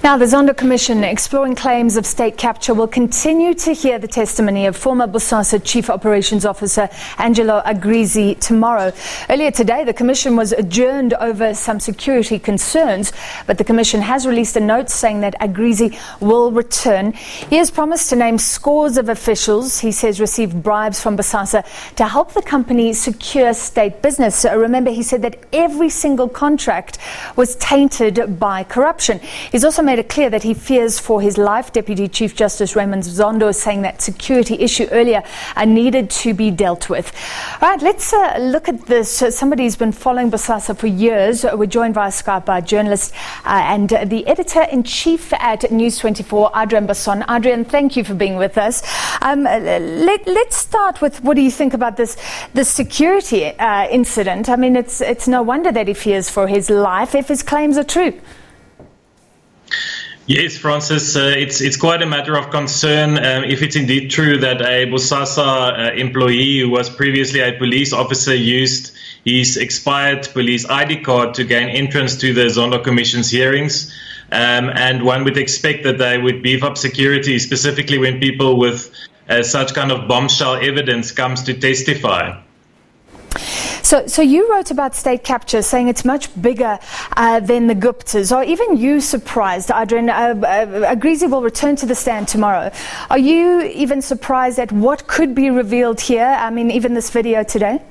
Now, the Zondo Commission, exploring claims of state capture, will continue to hear the testimony of former Bosasa Chief Operations Officer Angelo Agrizzi tomorrow. Earlier today, the Commission was adjourned over some security concerns, but the Commission has released a note saying that Agrizzi will return. He has promised to name scores of officials he says received bribes from Bosasa to help the company secure state business. Remember, he said that every single contract was tainted by corruption. He's also made it clear that he fears for his life. Deputy Chief Justice Raymond Zondo saying that security issue earlier needed to be dealt with. All right, let's look at this. Somebody who's been following Bosasa for years. We're joined via Skype by a journalist and the editor-in-chief at News 24, Adriaan Basson. Adriaan, thank you for being with us. Let's start with, what do you think about this security incident? I mean, it's no wonder that he fears for his life if his claims are true. Yes, Francis, it's quite a matter of concern if it's indeed true that a Bosasa employee who was previously a police officer used his expired police ID card to gain entrance to the Zondo Commission's hearings. And one would expect that they would beef up security, specifically when people with such kind of bombshell evidence comes to testify. So you wrote about state capture, saying it's much bigger than the Guptas. Are even you surprised, Adriaan? Agrizzi will return to the stand tomorrow. Are you even surprised at what could be revealed here? I mean, even this video today?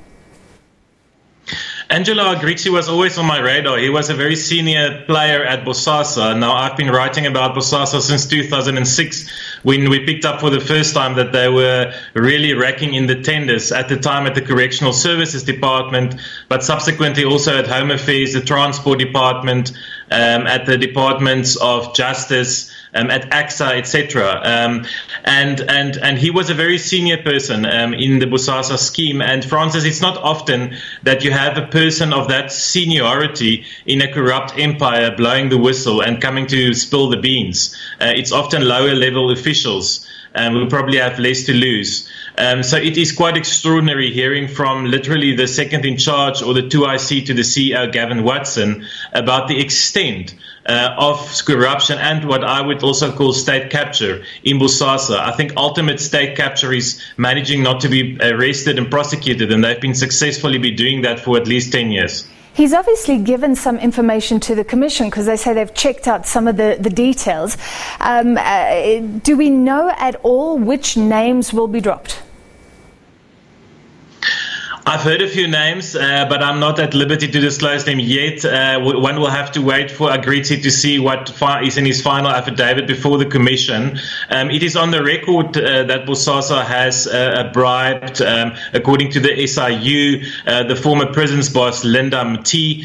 Angelo Agrizzi was always on my radar. He was a very senior player at Bosasa. Now, I've been writing about Bosasa since 2006, when we picked up for the first time that they were really racking in the tenders, at the time at the Correctional Services Department, but subsequently also at Home Affairs, the Transport Department, at the Departments of Justice, at AXA, etc. And he was a very senior person in the Bosasa scheme. And Francis, it's not often that you have a person of that seniority in a corrupt empire blowing the whistle and coming to spill the beans. It's often lower level officials who probably have less to lose. So it is quite extraordinary hearing from literally the second in charge, or the 2IC to the CEO, Gavin Watson, about the extent of corruption and what I would also call state capture in Bosasa. I think ultimate state capture is managing not to be arrested and prosecuted, and they've been successfully doing that for at least 10 years. He's obviously given some information to the Commission, because they say they've checked out some of the details. Do we know at all which names will be dropped? I've heard a few names, but I'm not at liberty to disclose them yet. One will have to wait for Agrizzi to see what is in his final affidavit before the Commission. It is on the record that Bosasa has bribed, according to the SIU, the former prisons boss Linda Mti,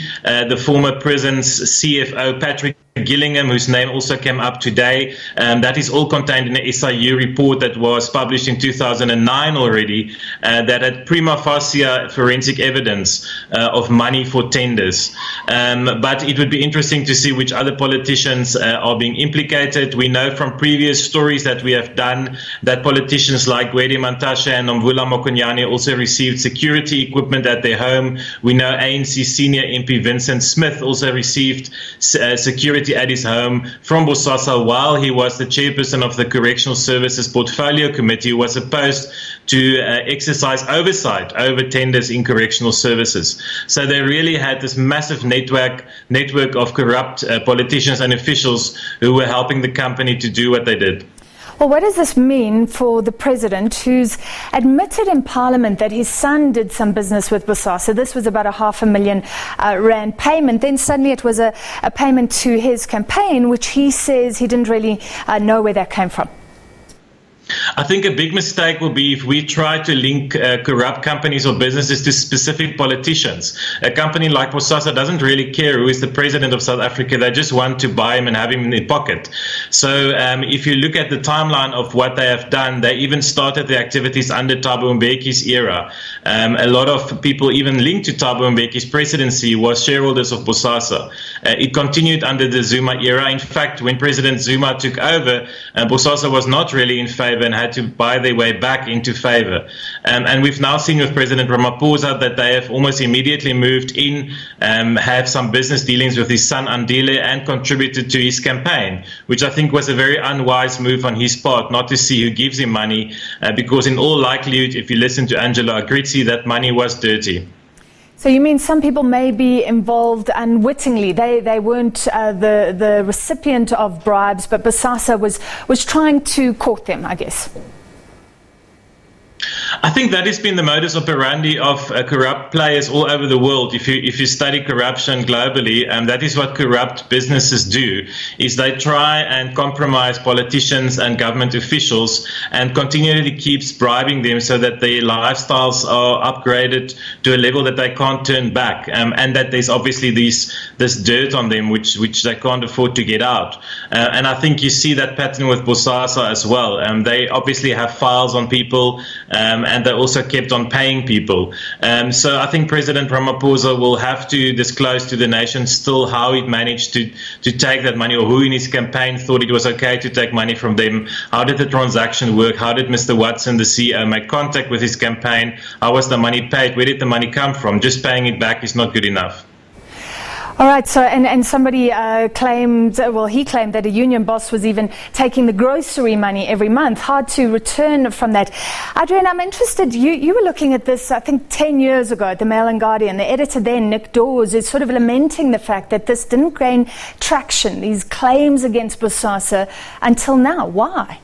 the former prisons CFO Patrick Gillingham, whose name also came up today. That is all contained in the SIU report that was published in 2009 already, that had prima facie forensic evidence of money for tenders. But it would be interesting to see which other politicians are being implicated. We know from previous stories that we have done that politicians like Gwede Mantashe and Nomvula Mokonyane also received security equipment at their home. We know ANC senior MP Vincent Smith also received security at his home from Bosasa while he was the chairperson of the Correctional Services Portfolio Committee, who was supposed to exercise oversight over tenders in correctional services. So they really had this massive network of corrupt politicians and officials who were helping the company to do what they did. Well, what does this mean for the president, who's admitted in Parliament that his son did some business with Bosasa? This was about a R500,000 rand payment. Then suddenly it was a payment to his campaign, which he says he didn't really know where that came from. I think a big mistake will be if we try to link corrupt companies or businesses to specific politicians. A company like Bosasa doesn't really care who is the president of South Africa. They just want to buy him and have him in their pocket. So if you look at the timeline of what they have done, they even started the activities under Thabo Mbeki's era. A lot of people even linked to Thabo Mbeki's presidency was shareholders of Bosasa. It continued under the Zuma era. In fact, when President Zuma took over, Bosasa was not really in favor disfavour and had to buy their way back into favour. And we've now seen with President Ramaphosa that they have almost immediately moved in, have some business dealings with his son Andile, and contributed to his campaign, which I think was a very unwise move on his part, not to see who gives him money, because in all likelihood, if you listen to Angelo Agrizzi, that money was dirty. So you mean some people may be involved unwittingly? They weren't the recipient of bribes, but Bosasa was trying to court them, I guess. I think that has been the modus operandi of corrupt players all over the world. If you study corruption globally, that is what corrupt businesses do, is they try and compromise politicians and government officials and continually keeps bribing them so that their lifestyles are upgraded to a level that they can't turn back, and that there's obviously this dirt on them which they can't afford to get out. And I think you see that pattern with Bosasa as well. They obviously have files on people, and they also kept on paying people. So I think President Ramaphosa will have to disclose to the nation still how he managed to take that money, or who in his campaign thought it was okay to take money from them. How did the transaction work? How did Mr. Watson, the CEO, make contact with his campaign? How was the money paid? Where did the money come from? Just paying it back is not good enough. All right, so and somebody claimed that a union boss was even taking the grocery money every month. Hard to return from that. Adriaan, I'm interested, you were looking at this, I think, 10 years ago at the Mail and Guardian. The editor then, Nick Dawes, is sort of lamenting the fact that this didn't gain traction, these claims against Bosasa, until now. Why?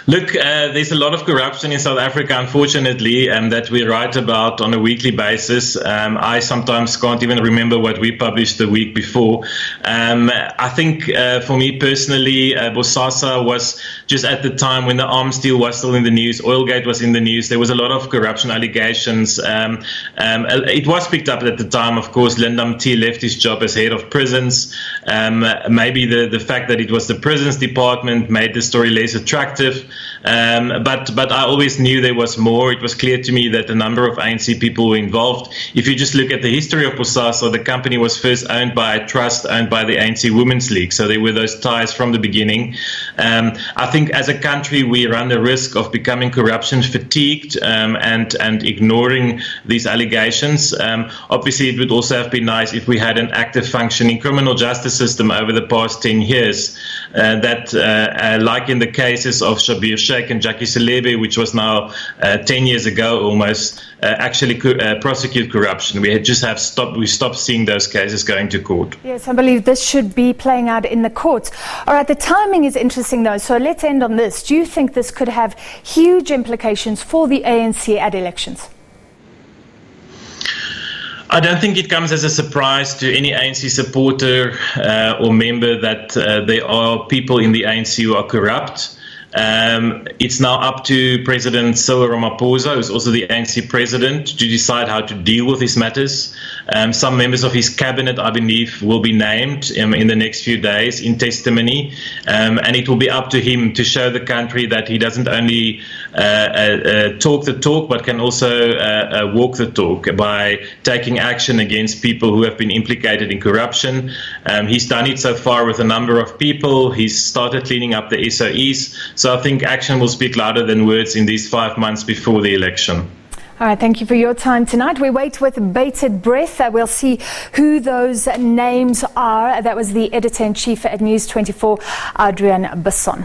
Look, there's a lot of corruption in South Africa, unfortunately, that we write about on a weekly basis. I sometimes can't even remember what we published the week before. I think for me personally, Bosasa was just at the time when the arms deal was still in the news, Oilgate was in the news, there was a lot of corruption allegations. It was picked up at the time, of course. Lindam T left his job as head of prisons. Maybe the fact that it was the prisons department made the story less attractive. But I always knew there was more. It was clear to me that a number of ANC people were involved. If you just look at the history of Bosasa, the company was first owned by a trust owned by the ANC Women's League. So there were those ties from the beginning. I think as a country, we run the risk of becoming corruption fatigued and ignoring these allegations. Obviously, it would also have been nice if we had an active functioning criminal justice system over the past 10 years that, like in the cases of Shabir Sheikh and Jackie Selebe, which was now 10 years ago almost, actually prosecute corruption. We stopped seeing those cases going to court. Yes, I believe this should be playing out in the courts. All right, the timing is interesting though, so let's end on this. Do you think this could have huge implications for the ANC at elections? I don't think it comes as a surprise to any ANC supporter or member that there are people in the ANC who are corrupt. It's now up to President Cyril Ramaphosa, who's also the ANC president, to decide how to deal with these matters. Some members of his cabinet, I believe, will be named in the next few days in testimony, and it will be up to him to show the country that he doesn't only talk the talk, but can also walk the talk by taking action against people who have been implicated in corruption. He's done it so far with a number of people. He's started cleaning up the SOEs. So I think action will speak louder than words in these 5 months before the election. All right, thank you for your time tonight. We wait with bated breath. We'll see who those names are. That was the editor-in-chief at News 24, Adriaan Basson.